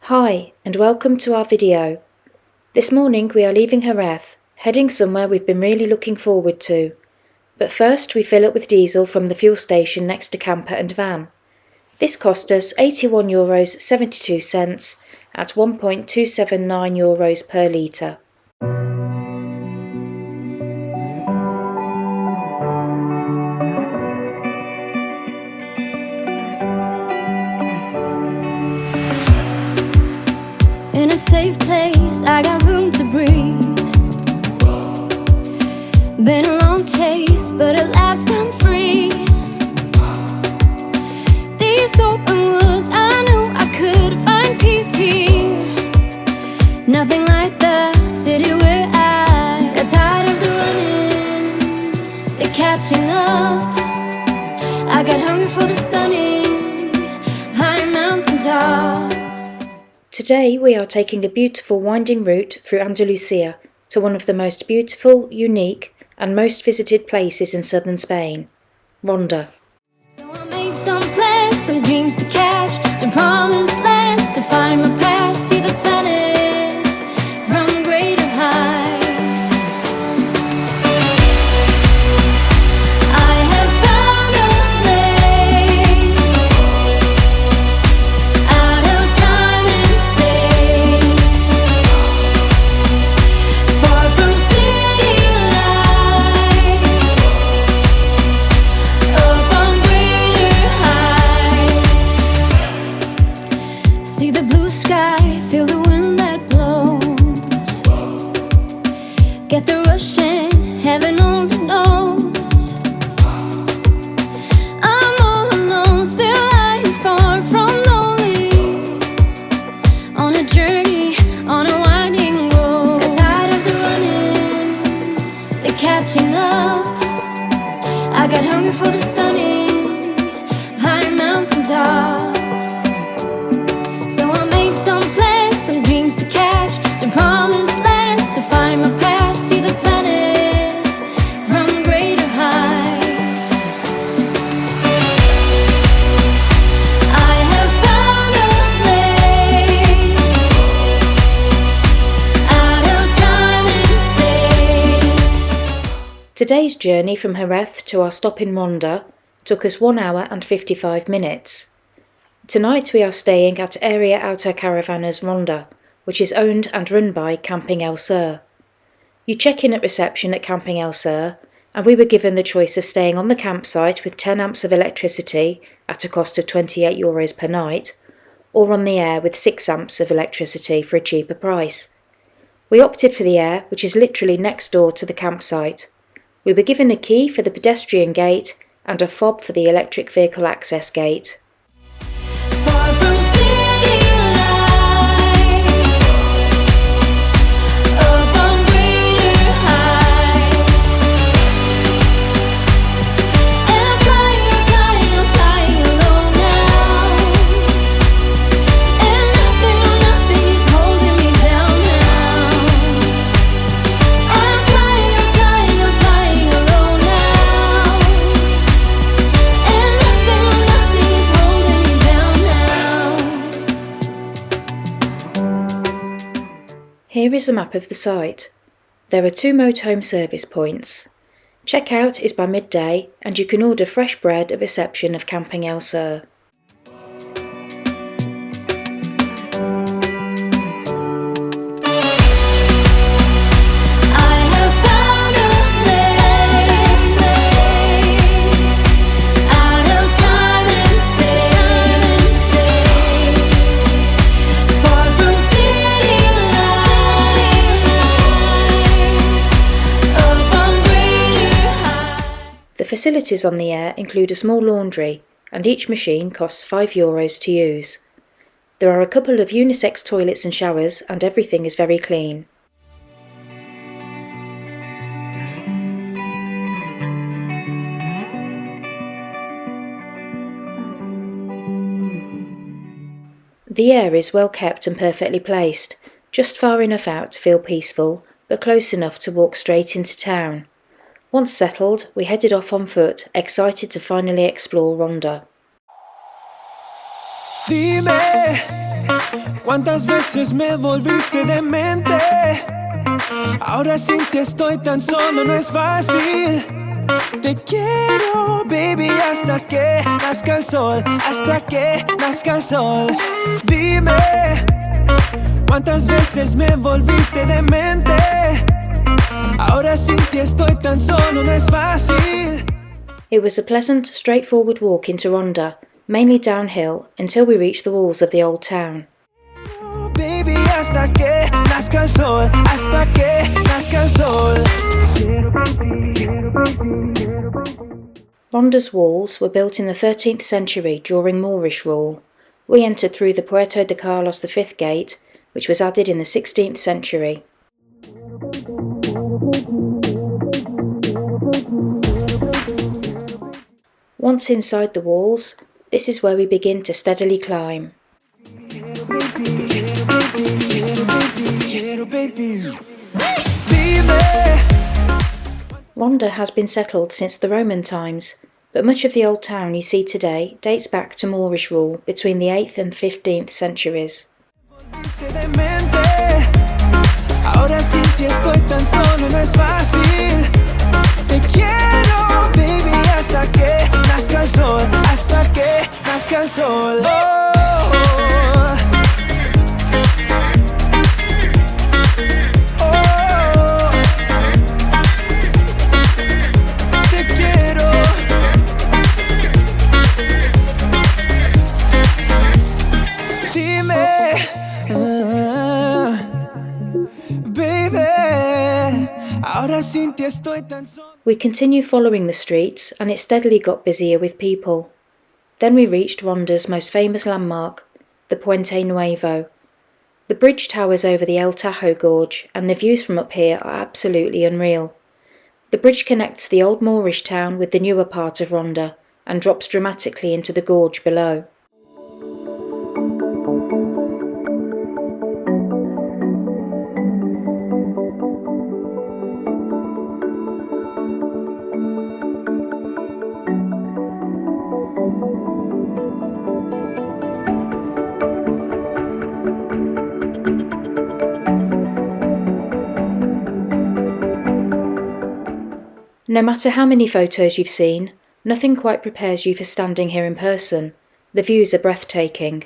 Hi and welcome to our video. This morning we are leaving Jerez, heading somewhere we've been really looking forward to. But first we fill up with diesel from the fuel station next to camper and van. This cost us €81.72 at €1.279 per litre. In a safe place, I got room to breathe. Been a long chase, but at last I'm free. These open woods, I knew I could find peace here. Nothing like the city where I got tired of the running, the catching up. I got hungry for the stunning high mountain tops. Today we are taking a beautiful winding route through Andalusia to one of the most beautiful, unique and most visited places in southern Spain, Ronda. So I made some plans, some dreams to catch, to promised lands, to find my path, see the planet from greater heights. I have found a place out of time and space, far from city lights, up on greater heights. See the blue sky, feel the wind that blows, get the rush in, heaven only knows. I'm all alone, still lying far from lonely, on a journey, on a winding road. Got tired of the running, the catching up. I got hungry for the stunning high mountain tops. So I made some plans, some dreams to catch, to promised lands, to find my path, see the planet from greater heights. I have found a place out of time and space. Today's journey from Jerez to our stop in Ronda took us 1 hour and 55 minutes. Tonight we are staying at Area Autocaravanas Ronda, which is owned and run by Camping El Sur. You check in at reception at Camping El Sur, and we were given the choice of staying on the campsite with 10 amps of electricity at a cost of €28 per night, or on the air with 6 amps of electricity for a cheaper price. We opted for the air, which is literally next door to the campsite. We were given a key for the pedestrian gate and a fob for the electric vehicle access gate. Far from city lights, up on greater heights. And I'm flying alone now. And nothing is holding me down now. I'm flying alone now. And nothing is holding me down now. Here is a map of the site. There are 2 motorhome service points. Checkout is by midday and you can order fresh bread at reception of Camping El Sur. I have found a place out of time and space, far from city lights, up on greater heights. The facilities on the air include a small laundry and each machine costs €5 to use. There are a couple of unisex toilets and showers and everything is very clean. The air is well kept and perfectly placed, just far enough out to feel peaceful, but close enough to walk straight into town. Once settled, we headed off on foot, excited to finally explore Ronda. Dime, ¿cuántas veces me volviste demente? Ahora sin ti estoy tan solo, no es fácil. Te quiero, baby, hasta que nazca el sol, hasta que nazca el sol. Dime, ¿cuántas veces me volviste demente? Ahora sin ti estoy tan solo, no es fácil. It was a pleasant, straightforward walk into Ronda, mainly downhill, until we reached the walls of the old town. Baby, hasta que nazca el sol, hasta que nazca el sol. Ronda's walls were built in the 13th century during Moorish rule. We entered through the Puerto de Carlos V gate, which was added in the 16th century. Once inside the walls, this is where we begin to steadily climb. Ronda has been settled since the Roman times, but much of the old town you see today dates back to Moorish rule between the 8th and 15th centuries. Ahora sin ti estoy tan solo, no es fácil. Te quiero, baby, hasta que nazca el sol, hasta que nazca el sol. Te quiero. Dime, baby, ahora sin ti estoy tan solo. We continue following the streets and it steadily got busier with people. Then we reached Ronda's most famous landmark, the Puente Nuevo. The bridge towers over the El Tajo Gorge and the views from up here are absolutely unreal. The bridge connects the old Moorish town with the newer part of Ronda and drops dramatically into the gorge below. No matter how many photos you've seen, nothing quite prepares you for standing here in person. The views are breathtaking.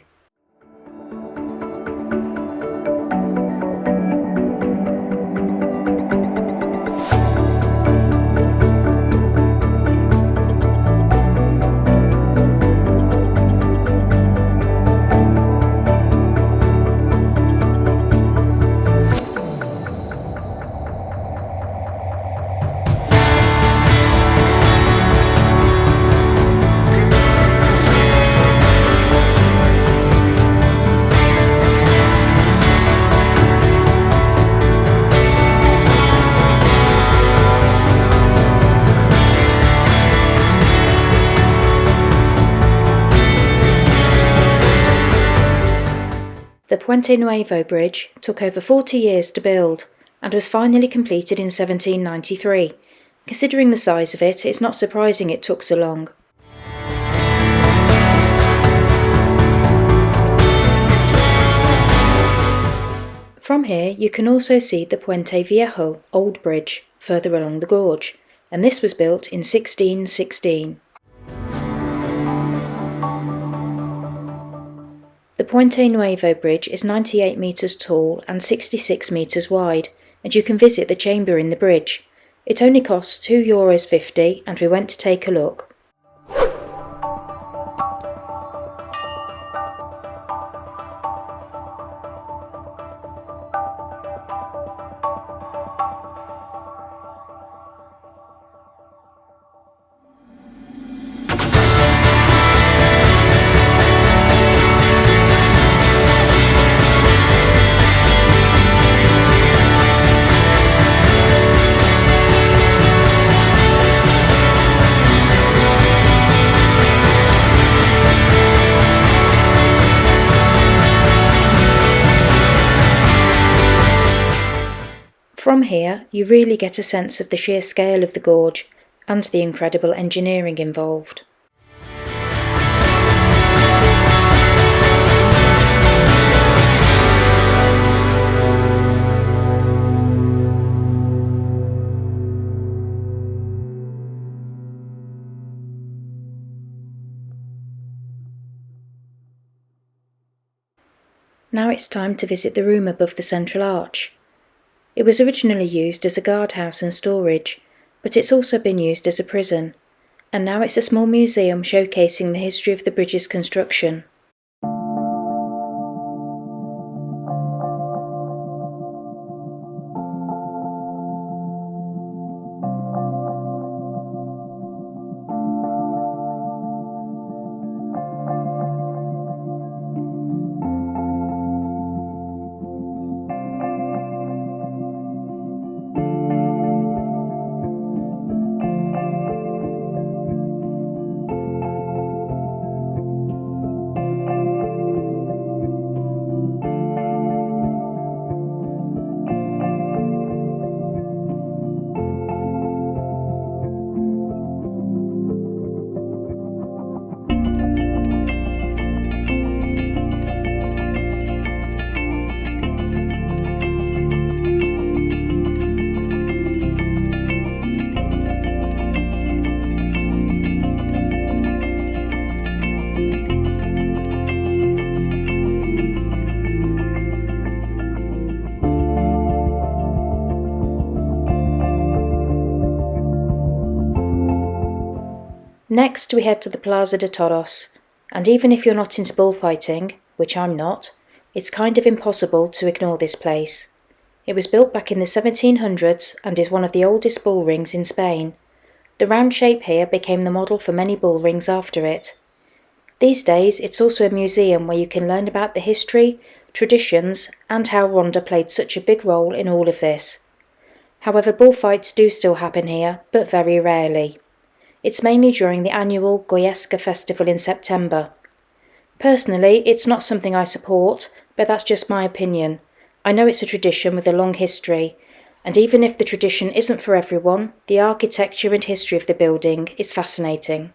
The Puente Nuevo Bridge took over 40 years to build and was finally completed in 1793. Considering the size of it, it's not surprising it took so long. From here you can also see the Puente Viejo, Old Bridge, further along the gorge, and this was built in 1616. The Puente Nuevo Bridge is 98 metres tall and 66 metres wide, and you can visit the chamber in the bridge. It only costs €2.50 and we went to take a look. From here, you really get a sense of the sheer scale of the gorge and the incredible engineering involved. Now it's time to visit the room above the central arch. It was originally used as a guardhouse and storage, but it's also been used as a prison, and now it's a small museum showcasing the history of the bridge's construction. Next we head to the Plaza de Toros, and even if you're not into bullfighting, which I'm not, it's kind of impossible to ignore this place. It was built back in the 1700s and is one of the oldest bull rings in Spain. The round shape here became the model for many bull rings after it. These days it's also a museum where you can learn about the history, traditions and how Ronda played such a big role in all of this. However, bullfights do still happen here, but very rarely. It's mainly during the annual Goyesca festival in September. Personally, it's not something I support, but that's just my opinion. I know it's a tradition with a long history, and even if the tradition isn't for everyone, the architecture and history of the building is fascinating.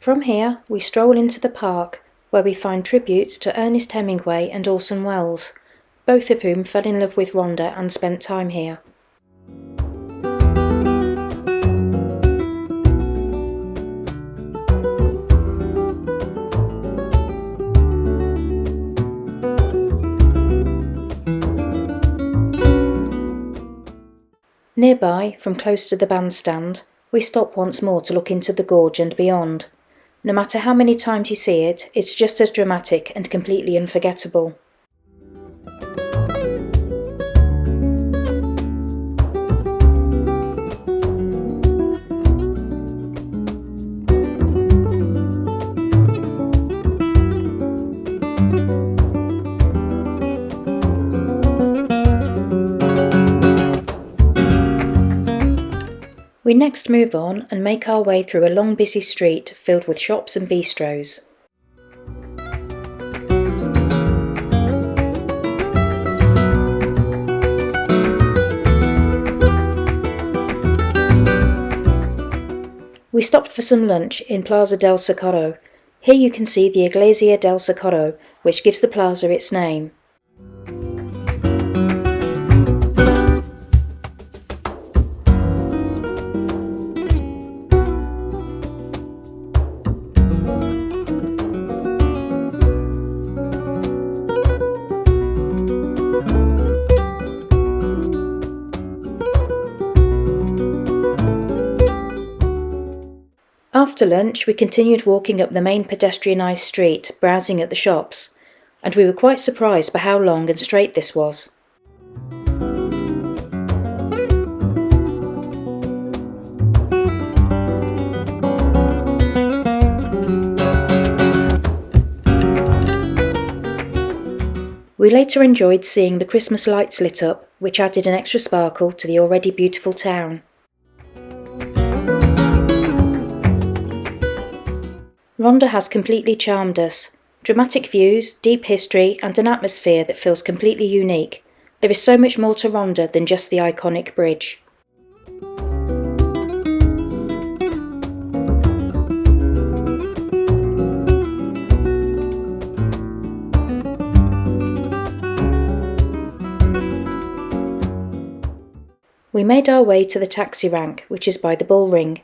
From here, we stroll into the park, where we find tributes to Ernest Hemingway and Orson Welles, both of whom fell in love with Ronda and spent time here. Nearby, from close to the bandstand, we stop once more to look into the gorge and beyond. No matter how many times you see it, it's just as dramatic and completely unforgettable. We next move on and make our way through a long busy street filled with shops and bistros. We stopped for some lunch in Plaza del Socorro. Here you can see the Iglesia del Socorro, which gives the plaza its name. After lunch, we continued walking up the main pedestrianised street, browsing at the shops, and we were quite surprised by how long and straight this was. We later enjoyed seeing the Christmas lights lit up, which added an extra sparkle to the already beautiful town. Ronda has completely charmed us. Dramatic views, deep history and an atmosphere that feels completely unique. There is so much more to Ronda than just the iconic bridge. We made our way to the taxi rank, which is by the bull ring.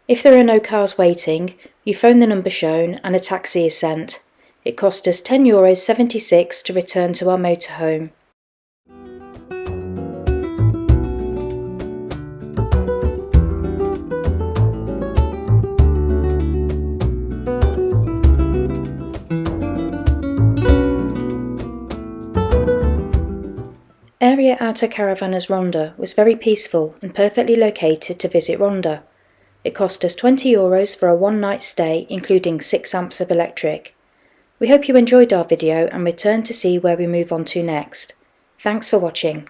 If there are no cars waiting, you phone the number shown and a taxi is sent. It cost us €10.76 to return to our motorhome. Area Autocaravanas Ronda was very peaceful and perfectly located to visit Ronda. It cost us €20 for a one-night stay, including 6 amps of electric. We hope you enjoyed our video and return to see where we move on to next. Thanks for watching.